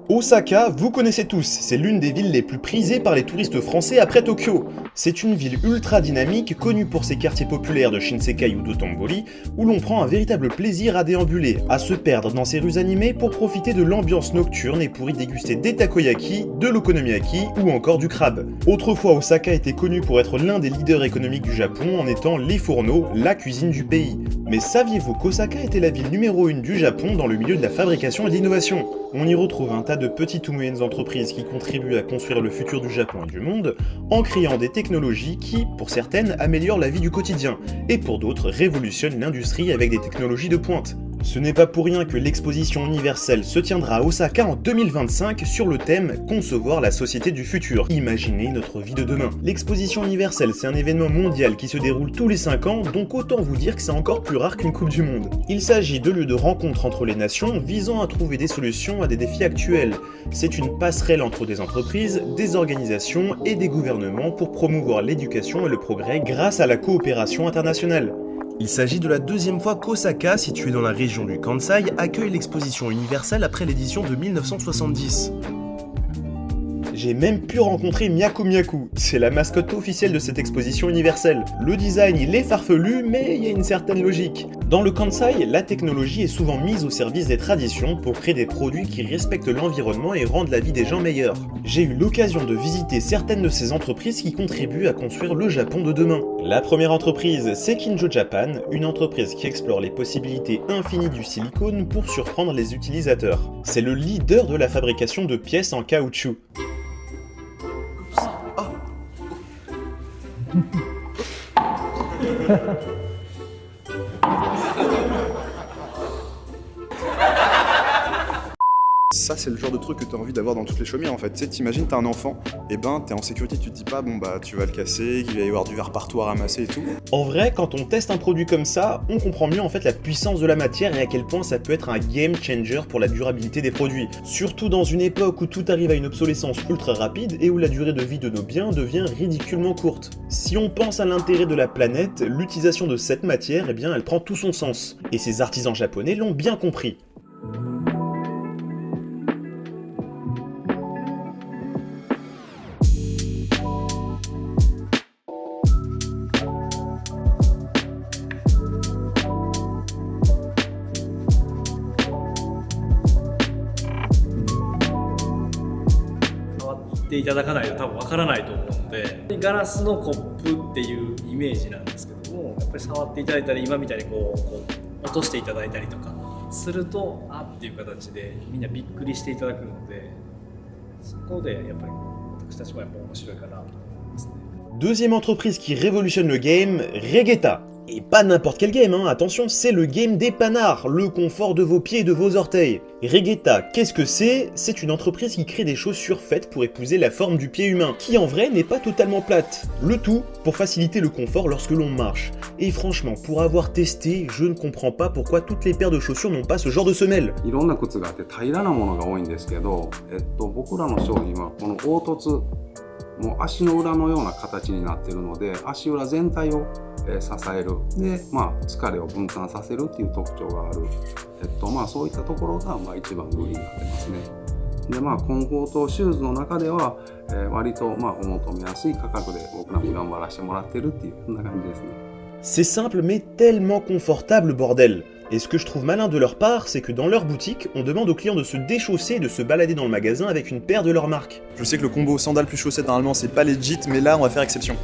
Osaka, vous connaissez tous, c'est l'une des villes les plus prisées par les touristes français après Tokyo. C'est une ville ultra dynamique, connue pour ses quartiers populaires de Shinsekai ou d'Otombori, où l'on prend un véritable plaisir à déambuler, à se perdre dans ses rues animées pour profiter de l'ambiance nocturne et pour y déguster des takoyaki, de l'okonomiyaki ou encore du crabe. Autrefois, Osaka était connue pour être l'un des leaders économiques du Japon en étant les fourneaux, la cuisine du pays. Mais saviez-vous qu'Osaka était la ville numéro 1 du Japon dans le milieu de la fabrication et de l'innovation? On y retrouve un tas de petites ou moyennes entreprises qui contribuent à construire le futur du Japon et du monde, en créant des technologies qui, pour certaines, améliorent la vie du quotidien, et pour d'autres, révolutionnent l'industrie avec des technologies de pointe. Ce n'est pas pour rien que l'exposition universelle se tiendra à Osaka en 2025 sur le thème « Concevoir la société du futur, imaginer notre vie de demain ». L'exposition universelle, c'est un événement mondial qui se déroule tous les 5 ans, donc autant vous dire que c'est encore plus rare qu'une Coupe du Monde. Il s'agit de lieux de rencontre entre les nations visant à trouver des solutions à des défis actuels. C'est une passerelle entre des entreprises, des organisations et des gouvernements pour promouvoir l'éducation et le progrès grâce à la coopération internationale. Il s'agit de la deuxième fois qu'Osaka, située dans la région du Kansai, accueille l'exposition universelle après l'édition de 1970. J'ai même pu rencontrer Miyaku Miyaku, c'est la mascotte officielle de cette exposition universelle. Le design il est farfelu, mais il y a une certaine logique. Dans le Kansai, la technologie est souvent mise au service des traditions pour créer des produits qui respectent l'environnement et rendent la vie des gens meilleure. J'ai eu l'occasion de visiter certaines de ces entreprises qui contribuent à construire le Japon de demain. La première entreprise, c'est Kinjo Japan, une entreprise qui explore les possibilités infinies du silicone pour surprendre les utilisateurs. C'est le leader de la fabrication de pièces en caoutchouc. Ça, c'est le genre de truc que t'as envie d'avoir dans toutes les chaumières en fait. Tu sais, t'imagines, t'as un enfant, et ben t'es en sécurité, tu te dis pas, bon bah tu vas le casser, qu'il va y avoir du verre partout à ramasser et tout. En vrai, quand on teste un produit comme ça, on comprend mieux en fait la puissance de la matière et à quel point ça peut être un game changer pour la durabilité des produits. Surtout dans une époque où tout arrive à une obsolescence ultra rapide et où la durée de vie de nos biens devient ridiculement courte. Si on pense à l'intérêt de la planète, l'utilisation de cette matière, eh bien elle prend tout son sens. Et ces artisans japonais l'ont bien compris.いただかないと多分わからないと思うので、ガラスのコップっていうイメージなんですけども、やっぱり触っていただいたり今みたいにこう落としていただいたりとかするとあっていう形でみんなびっくりしていただくので、そこでやっぱり私たちもやっぱ面白いかなと思いますね。Deuxième entreprise qui révolutionne le game, Regetta. Et pas n'importe quel game, hein, attention, c'est le game des panards, le confort de vos pieds et de vos orteils. Regetta, qu'est-ce que c'est? C'est une entreprise qui crée des chaussures faites pour épouser la forme du pied humain, qui en vrai n'est pas totalement plate. Le tout pour faciliter le confort lorsque l'on marche. Et franchement, pour avoir testé, je ne comprends pas pourquoi toutes les paires de chaussures n'ont pas ce genre de semelle. いろんな靴があって平らなものが多いんですけど、僕らの商品はこの凹凸、もう足の裏のような形になっているので、足裏全体を支える。で、疲れを分散させるっていう特徴がある。そういったところが一番売りになってますね。で、コンフォートシューズの中では、割とお求めやすい価格で僕らも頑張らせてもらってるっていうそんな感じですね。C'est simple mais tellement confortable, bordel. Et ce que je trouve malin de leur part, c'est que dans leur boutique, on demande aux clients de se déchausser et de se balader dans le magasin avec une paire de leur marque. Je sais que le combo sandales plus chaussettes normalement c'est pas legit, mais là on va faire exception.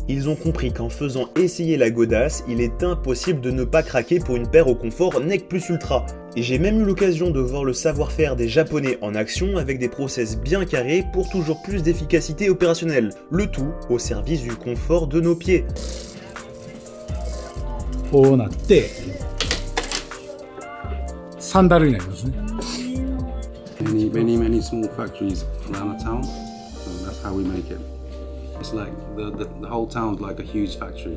Ils ont compris qu'en faisant essayer la godasse, il est impossible de ne pas craquer pour une paire au confort Nec Plus Ultra. Et j'ai même eu l'occasion de voir le savoir-faire des Japonais en action avec des process bien carrés pour toujours plus d'efficacité opérationnelle. Le tout au service du confort de nos pieds. こうなってサンダルになりますね。Many small factories around the town, and that's how we make it. It's like the whole town's like a huge factory.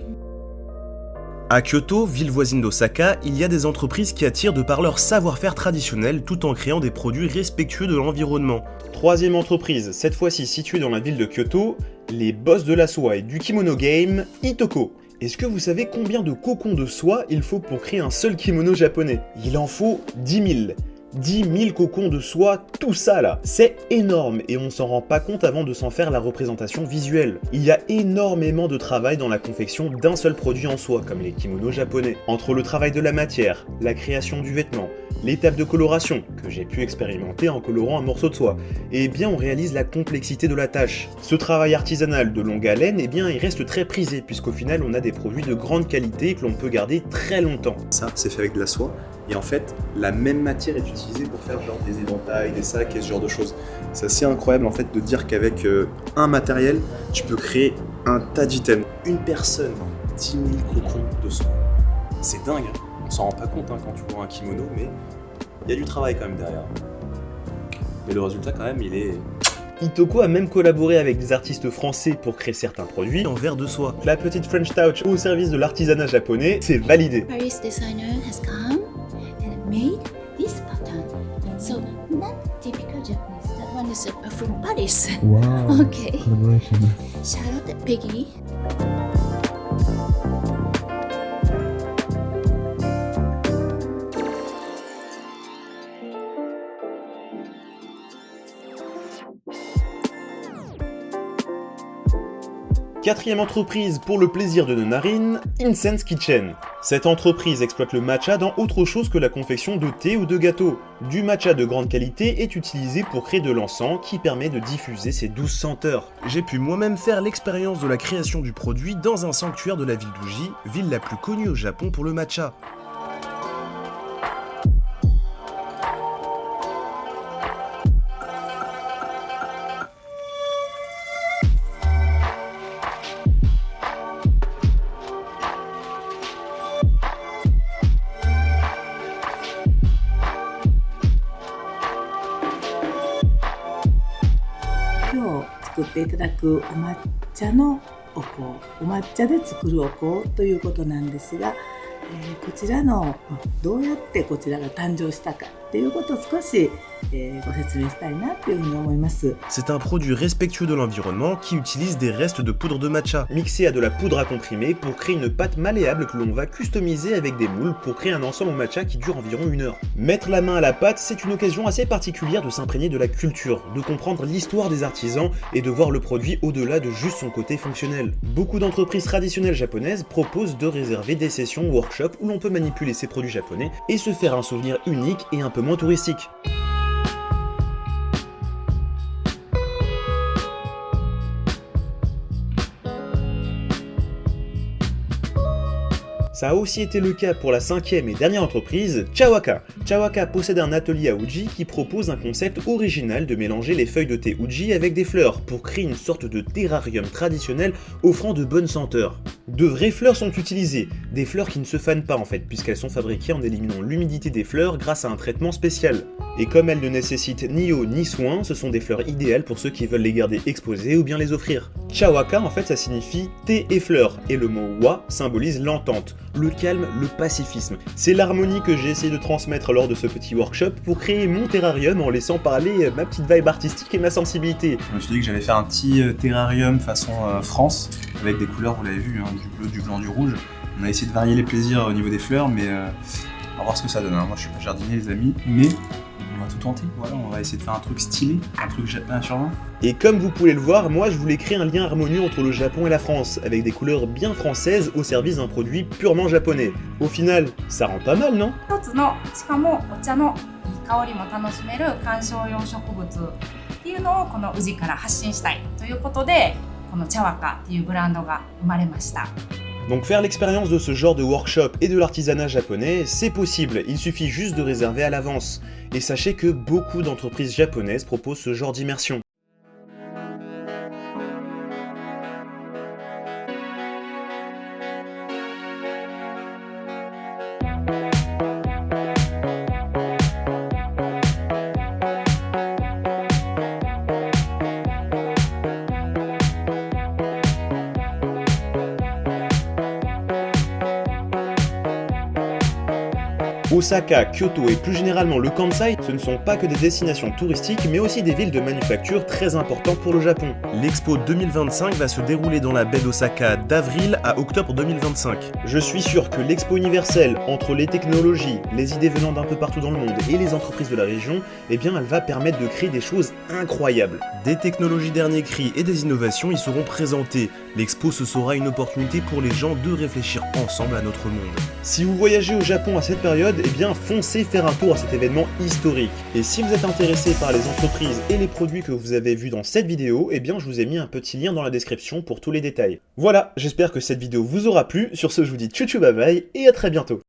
À Kyoto, ville voisine d'Osaka, il y a des entreprises qui attirent de par leur savoir-faire traditionnel tout en créant des produits respectueux de l'environnement. Troisième entreprise, cette fois-ci située dans la ville de Kyoto, les boss de la soie et du kimono game, Itoko. Est-ce que vous savez combien de cocons de soie il faut pour créer un seul kimono japonais? Il en faut 10 000. 10 000 cocons de soie, tout ça là, c'est énorme et on s'en rend pas compte avant de s'en faire la représentation visuelle. Il y a énormément de travail dans la confection d'un seul produit en soie, comme les kimonos japonais. Entre le travail de la matière, la création du vêtement, l'étape de coloration, que j'ai pu expérimenter en colorant un morceau de soie, et bien on réalise la complexité de la tâche. Ce travail artisanal de longue haleine, eh bien il reste très prisé, puisqu'au final on a des produits de grande qualité que l'on peut garder très longtemps. Ça, c'est fait avec de la soie. Et en fait, la même matière est utilisée pour faire genre des éventails, des sacs et ce genre de choses. C'est assez incroyable en fait de dire qu'avec un matériel, tu peux créer un tas d'items. Une personne, 10 000 cocons de soie. C'est dingue, hein. On s'en rend pas compte hein, quand tu vois un kimono, mais il y a du travail quand même derrière. Mais le résultat quand même, il est... Itoko a même collaboré avec des artistes français pour créer certains produits en verre de soie. La petite French Touch au service de l'artisanat japonais, c'est validé. Paris designer has come and made this pattern. So not typical Japanese. That one is from Paris. Wow. Okay. Collaboration. Shout out to Peggy. Quatrième entreprise pour le plaisir de nos narines, Incense Kitchen. Cette entreprise exploite le matcha dans autre chose que la confection de thé ou de gâteaux. Du matcha de grande qualité est utilisé pour créer de l'encens qui permet de diffuser ses douces senteurs. J'ai pu moi-même faire l'expérience de la création du produit dans un sanctuaire de la ville d'Uji, ville la plus connue au Japon pour le matcha.作っていただくお抹茶のお香、お抹茶で作るお香ということなんですが、こちらのどうやってこちらが誕生したかっていうことを少し、ご説明したいなというふうに思います。 C'est un produit respectueux de l'environnement qui utilise des restes de poudre de matcha mixés à de la poudre à comprimer pour créer une pâte malléable que l'on va customiser avec des moules pour créer un ensemble au matcha qui dure environ 1 heure. Mettre la main à la pâte, c'est une occasion assez particulière de s'imprégner de la culture, de comprendre l'histoire des artisans et de voir le produit au-delà de juste son côté fonctionnel. Beaucoup d'entreprises traditionnelles japonaises proposent de réserver des sessions workshop où l'on peut manipuler ces produits japonais et se faire un souvenir unique et un peu moins touristique. Ça a aussi été le cas pour la 5e et dernière entreprise, Chawaka. Chawaka possède un atelier à Uji qui propose un concept original de mélanger les feuilles de thé Uji avec des fleurs pour créer une sorte de terrarium traditionnel offrant de bonnes senteurs. De vraies fleurs sont utilisées, des fleurs qui ne se fanent pas en fait puisqu'elles sont fabriquées en éliminant l'humidité des fleurs grâce à un traitement spécial. Et comme elles ne nécessitent ni eau ni soin, ce sont des fleurs idéales pour ceux qui veulent les garder exposées ou bien les offrir. Chawaka en fait ça signifie thé et fleurs, et le mot wa symbolise l'entente, le calme, le pacifisme. C'est l'harmonie que j'ai essayé de transmettre lors de ce petit workshop pour créer mon terrarium en laissant parler ma petite vibe artistique et ma sensibilité. Je me suis dit que j'allais faire un petit terrarium façon France, avec des couleurs, vous l'avez vu, hein, du bleu, du blanc, du rouge. On a essayé de varier les plaisirs au niveau des fleurs, mais on va voir ce que ça donne. Hein. Moi je suis pas jardinier les amis, mais on va tout tenter. Voilà, on va essayer de faire un truc stylé, un truc japonais sur l'un. Et comme vous pouvez le voir, moi je voulais créer un lien harmonieux entre le Japon et la France, avec des couleurs bien françaises au service d'un produit purement japonais. Au final, ça rend pas mal, non? 一つのしかもお茶のいい香りも楽しめる観賞用植物っていうのをこの宇治から発信したいということでこの茶和歌っていうブランドが生まれました。 Donc faire l'expérience de ce genre de workshop et de l'artisanat japonais, c'est possible, il suffit juste de réserver à l'avance. Et sachez que beaucoup d'entreprises japonaises proposent ce genre d'immersion. Osaka, Kyoto et plus généralement le Kansai, ce ne sont pas que des destinations touristiques, mais aussi des villes de manufacture très importantes pour le Japon. L'Expo 2025 va se dérouler dans la baie d'Osaka d'avril à octobre 2025. Je suis sûr que l'Expo universelle, entre les technologies, les idées venant d'un peu partout dans le monde et les entreprises de la région, eh bien elle va permettre de créer des choses incroyables. Des technologies dernier cri et des innovations y seront présentées. L'expo ce sera une opportunité pour les gens de réfléchir ensemble à notre monde. Si vous voyagez au Japon à cette période, eh bien foncez faire un tour à cet événement historique. Et si vous êtes intéressé par les entreprises et les produits que vous avez vus dans cette vidéo, eh bien je vous ai mis un petit lien dans la description pour tous les détails. Voilà, j'espère que cette vidéo vous aura plu. Sur ce, je vous dis tchou tchou bye bye et à très bientôt.